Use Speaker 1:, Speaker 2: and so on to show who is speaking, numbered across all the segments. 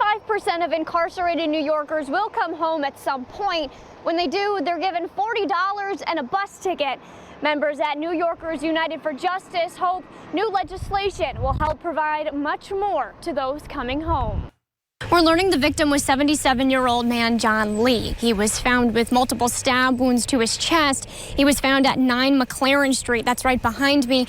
Speaker 1: 85% of incarcerated New Yorkers will come home at some point. When they do, they're given $40 and a bus ticket. Members at New Yorkers United for Justice hope new legislation will help provide much more to those coming home. We're learning the victim was 77-year-old man John Lee. He was found with multiple stab wounds to his chest. He was found at 9 McLaren Street. That's right behind me.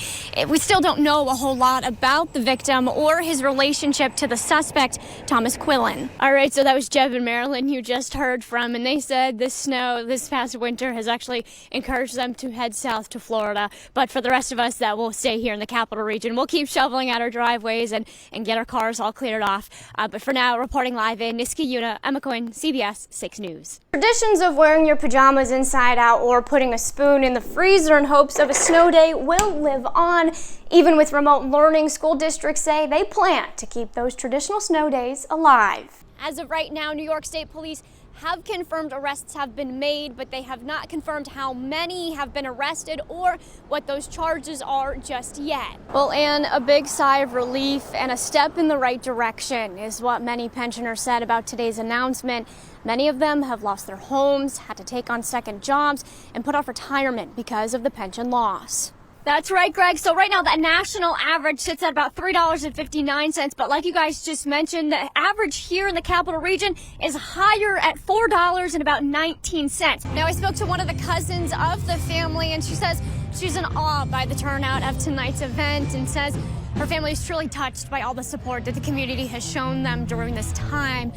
Speaker 1: We still don't know a whole lot about the victim or his relationship to the suspect, Thomas Quillen. All right, so that was Jeb and Marilyn you just heard from, and they said the snow this past winter has actually encouraged them to head south to Florida. But for the rest of us that will stay here in the capital region, we'll keep shoveling out our driveways and get our cars all cleared off. But for now, reporting live in Niskayuna, Emma Quinn, CBS 6 News. Traditions of wearing your pajamas inside out or putting a spoon in the freezer in hopes of a snow day will live on. Even with remote learning, school districts say they plan to keep those traditional snow days alive. As of right now, New York State Police have confirmed arrests have been made, but they have not confirmed how many have been arrested or what those charges are just yet. Well, and a big sigh of relief and a step in the right direction is what many pensioners said about today's announcement. Many of them have lost their homes, had to take on second jobs, and put off retirement because of the pension loss. That's right, Greg. So right now, the national average sits at about $3.59. But like you guys just mentioned, the average here in the capital region is higher at $4.19. Now, I spoke to one of the cousins of the family, and she says she's in awe by the turnout of tonight's event and says her family is truly touched by all the support that the community has shown them during this time.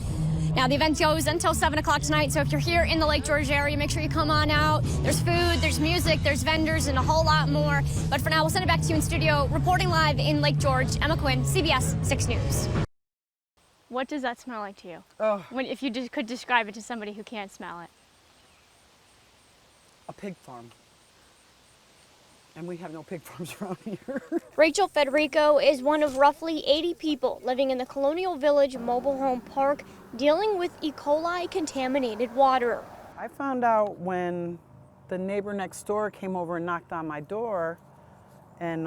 Speaker 1: Now, the event goes until 7 o'clock tonight, so if you're here in the Lake George area, make sure you come on out. There's food, there's music, there's vendors, and a whole lot more. But for now, we'll send it back to you in studio. Reporting live in Lake George, Emma Quinn, CBS 6 News. What does that smell like to you? If you could describe it to somebody who can't smell it.
Speaker 2: A pig farm. And we have no pig farms around here.
Speaker 1: Rachel Federico is one of roughly 80 people living in the Colonial Village mobile home park dealing with E. coli contaminated water.
Speaker 2: I found out when the neighbor next door came over and knocked on my door and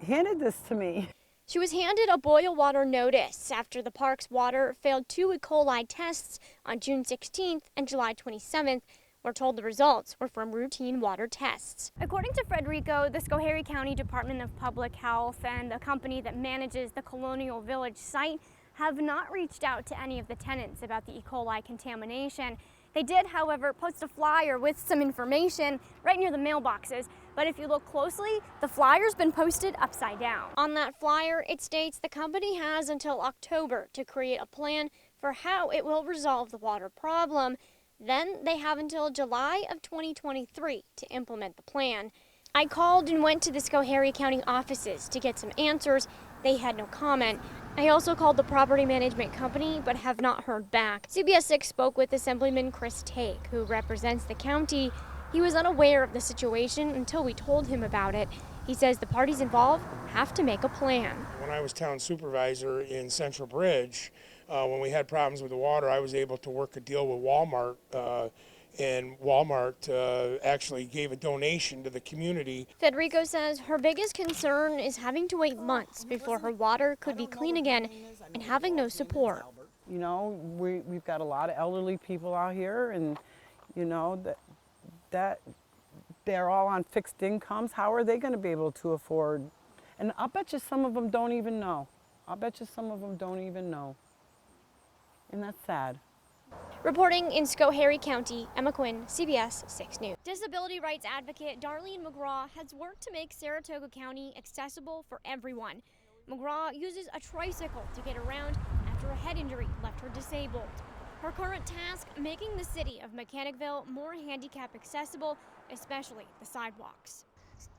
Speaker 2: handed this to me.
Speaker 1: She was handed a boil water notice after the park's water failed 2 E. coli tests on June 16th and July 27th. We're told the results were from routine water tests. According to Federico, the Schoharie County Department of Public Health and the company that manages the Colonial Village site have not reached out to any of the tenants about the E. coli contamination. They did, however, post a flyer with some information right near the mailboxes. But if you look closely, the flyer's been posted upside down. On that flyer, it states the company has until October to create a plan for how it will resolve the water problem. Then they have until July of 2023 to implement the plan. I called and went to the Schoharie County offices to get some answers. They had no comment. I also called the property management company, but have not heard back. CBS 6 spoke with Assemblyman Chris Take, who represents the county. He was unaware of the situation until we told him about it. He says the parties involved have to make a plan.
Speaker 3: When I was town supervisor in Central Bridge, when we had problems with the water, I was able to work a deal with Walmart, and Walmart actually gave a donation to the community.
Speaker 1: Federico says her biggest concern is having to wait months before her water could be clean again and having no support.
Speaker 2: You know, we've got a lot of elderly people out here, and you know that they're all on fixed incomes. How are they going to be able to afford? And I'll bet you some of them don't even know. I'll bet you some of them don't even know. And that's sad.
Speaker 1: Reporting in Schoharie County, Emma Quinn, CBS 6 News. Disability rights advocate Darlene McGraw has worked to make Saratoga County accessible for everyone. McGraw uses a tricycle to get around after a head injury left her disabled. Her current task, making the city of Mechanicville more handicap accessible, especially the sidewalks.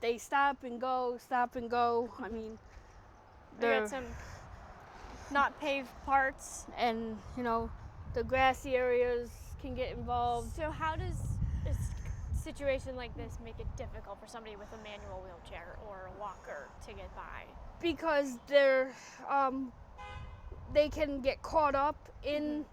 Speaker 4: They stop and go. I mean,
Speaker 1: There are some not paved parts.
Speaker 4: and you know, the grassy areas can get involved.
Speaker 1: So how does a situation like this make it difficult for somebody with a manual wheelchair or a walker to get by?
Speaker 4: Because they can get caught up in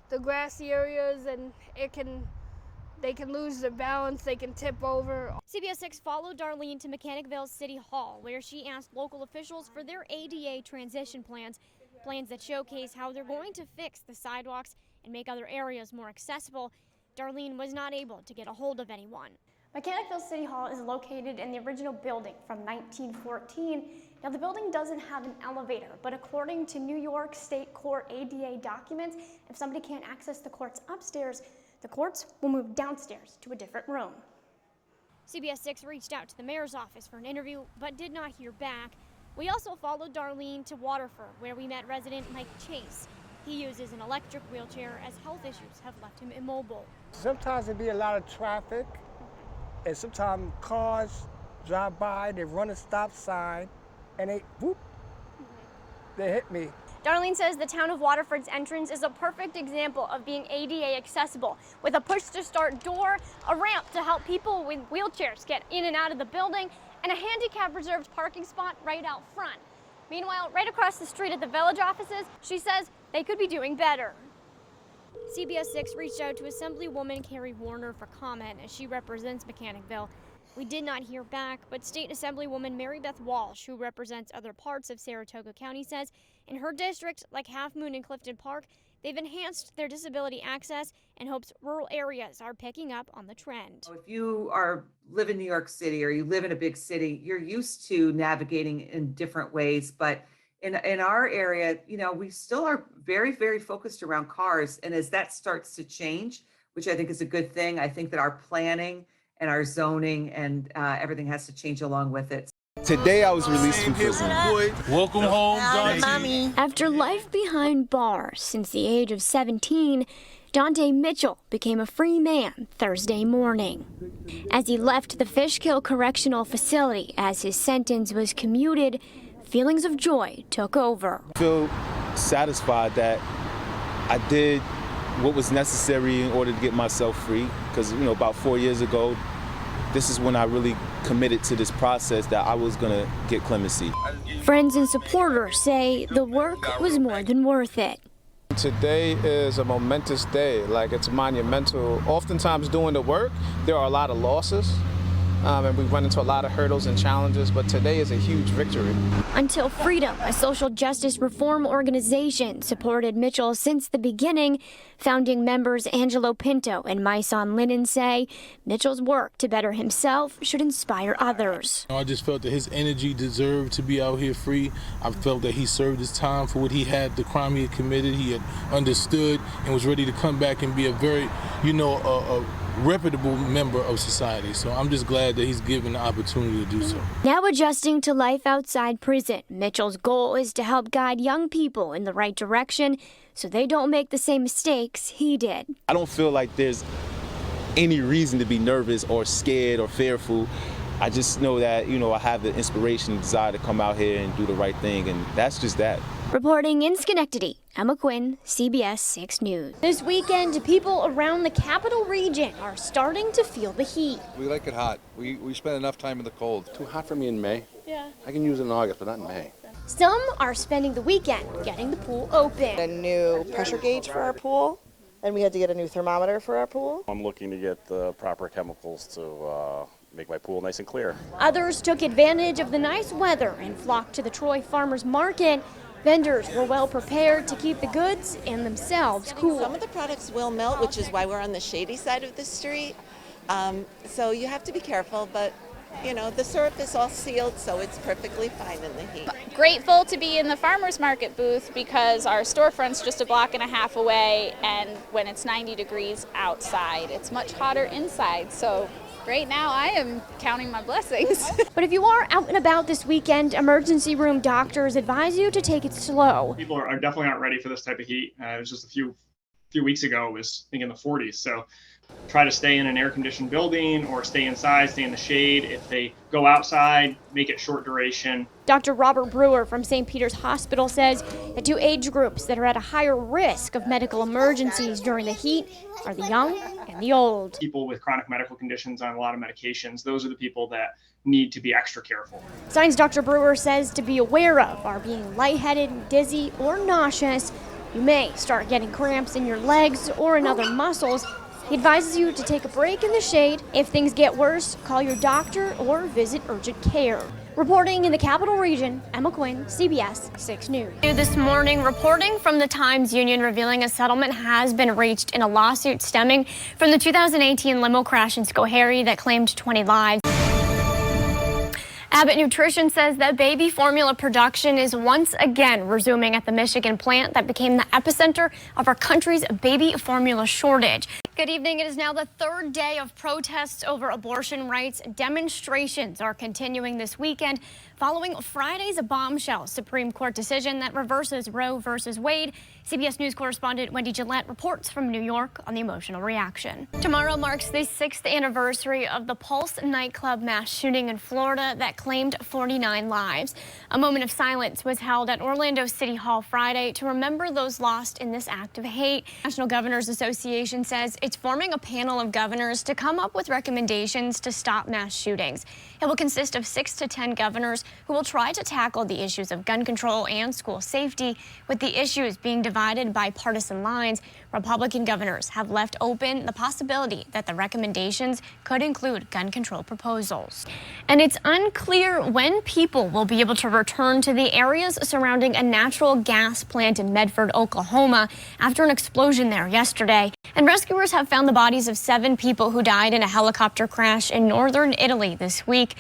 Speaker 4: the grassy areas, and they can lose their balance, they can tip over.
Speaker 1: CBS 6 followed Darlene to Mechanicville City Hall, where she asked local officials for their ADA transition plans. Plans that showcase how they're going to fix the sidewalks and make other areas more accessible. Darlene was not able to get a hold of anyone. Mechanicville City Hall is located in the original building from 1914. Now, the building doesn't have an elevator, but according to New York State Court ADA documents, if somebody can't access the courts upstairs, the courts will move downstairs to a different room. CBS 6 reached out to the mayor's office for an interview, but did not hear back. We also followed Darlene to Waterford, where we met resident Mike Chase. He uses an electric wheelchair as health issues have left him immobile.
Speaker 5: Sometimes there be a lot of traffic, and sometimes cars drive by, they run a stop sign, and they hit me.
Speaker 1: Darlene says the town of Waterford's entrance is a perfect example of being ADA accessible, with a push-to-start door, a ramp to help people with wheelchairs get in and out of the building, and a handicap-reserved parking spot right out front. Meanwhile, right across the street at the village offices, she says they could be doing better. CBS 6 reached out to Assemblywoman Carrie Warner for comment as she represents Mechanicville. We did not hear back, but State Assemblywoman Mary Beth Walsh, who represents other parts of Saratoga County, says in her district, like Half Moon and Clifton Park, they've enhanced their disability access and hopes rural areas are picking up on the trend.
Speaker 6: If you live in New York City or you live in a big city, you're used to navigating in different ways. But in our area, we still are very, very focused around cars. And as that starts to change, which I think is a good thing, I think that our planning and our zoning and everything has to change along with it.
Speaker 7: Today I was released from prison.
Speaker 8: Welcome home, Dante.
Speaker 1: After life behind bars since the age of 17, Dante Mitchell became a free man Thursday morning. As he left the Fishkill Correctional Facility as his sentence was commuted, feelings of joy took over.
Speaker 7: I feel satisfied that I did what was necessary in order to get myself free, because about 4 years ago, this is when I really committed to this process that I was gonna get clemency.
Speaker 1: Friends and supporters say the work was more than worth it.
Speaker 9: Today is a momentous day, it's monumental. Oftentimes doing the work, there are a lot of losses. And we run into a lot of hurdles and challenges, but today is a huge victory.
Speaker 1: Until Freedom, a social justice reform organization, supported Mitchell since the beginning. Founding members Angelo Pinto and Myson Linen say Mitchell's work to better himself should inspire others.
Speaker 8: I just felt that his energy deserved to be out here free. I felt that he served his time for what he had, the crime he had committed. He had understood and was ready to come back and be a very, a reputable member of society. So I'm just glad that he's given the opportunity to do so.
Speaker 1: Now adjusting to life outside prison, Mitchell's goal is to help guide young people in the right direction so they don't make the same mistakes he did.
Speaker 7: I don't feel like there's any reason to be nervous or scared or fearful. I just know that, I have the inspiration and desire to come out here and do the right thing, and that's just that.
Speaker 1: Reporting in Schenectady, Emma Quinn, CBS 6 News. This weekend, people around the capital region are starting to feel the heat.
Speaker 10: We like it hot. We spend enough time in the cold.
Speaker 11: Too hot for me in May.
Speaker 1: Yeah.
Speaker 11: I can use it in August, but not in May.
Speaker 1: Some are spending the weekend getting the pool open.
Speaker 12: A new pressure gauge for our pool, and we had to get a new thermometer for our pool.
Speaker 11: I'm looking to get the proper chemicals to make my pool nice and clear.
Speaker 1: Others took advantage of the nice weather and flocked to the Troy Farmers Market. Vendors were well prepared to keep the goods and themselves cool.
Speaker 13: Some of the products will melt, which is why we're on the shady side of the street. So you have to be careful, but the syrup is all sealed, so it's perfectly fine in the heat.
Speaker 14: Grateful to be in the farmers market booth because our storefront's just a block and a half away, and when it's 90 degrees outside, it's much hotter inside. So right now I am counting my blessings.
Speaker 1: But if you are out and about this weekend, emergency room doctors advise you to take it slow.
Speaker 15: People are definitely not ready for this type of heat. It was just a few weeks ago, it was in the 40s. So try to stay in an air-conditioned building or stay inside, stay in the shade. If they go outside, make it short duration.
Speaker 1: Dr. Robert Brewer from St. Peter's Hospital says the two age groups that are at a higher risk of medical emergencies during the heat are the young and the old.
Speaker 15: People with chronic medical conditions on a lot of medications, those are the people that need to be extra careful.
Speaker 1: Signs Dr. Brewer says to be aware of are being lightheaded, dizzy, or nauseous. You may start getting cramps in your legs or in other muscles. He advises you to take a break in the shade. If things get worse, call your doctor or visit urgent care. Reporting in the Capital Region, Emma Quinn, CBS 6 News. This morning, reporting from the Times Union revealing a settlement has been reached in a lawsuit stemming from the 2018 limo crash in Schoharie that claimed 20 lives. Abbott Nutrition says that baby formula production is once again resuming at the Michigan plant that became the epicenter of our country's baby formula shortage. Good evening. It is now the third day of protests over abortion rights. Demonstrations are continuing this weekend following Friday's bombshell Supreme Court decision that reverses Roe versus Wade. CBS News correspondent Wendy Gillette reports from New York on the emotional reaction. Tomorrow marks the 6th anniversary of the Pulse nightclub mass shooting in Florida that claimed 49 lives. A moment of silence was held at Orlando City Hall Friday to remember those lost in this act of hate. National Governors Association says it's forming a panel of governors to come up with recommendations to stop mass shootings. It will consist of 6 to 10 governors who will try to tackle the issues of gun control and school safety, with the issues being divided by partisan lines. Republican governors have left open the possibility that the recommendations could include gun control proposals. And it's unclear when people will be able to return to the areas surrounding a natural gas plant in Medford, Oklahoma, after an explosion there yesterday. And rescuers have found the bodies of 7 people who died in a helicopter crash in northern Italy this week.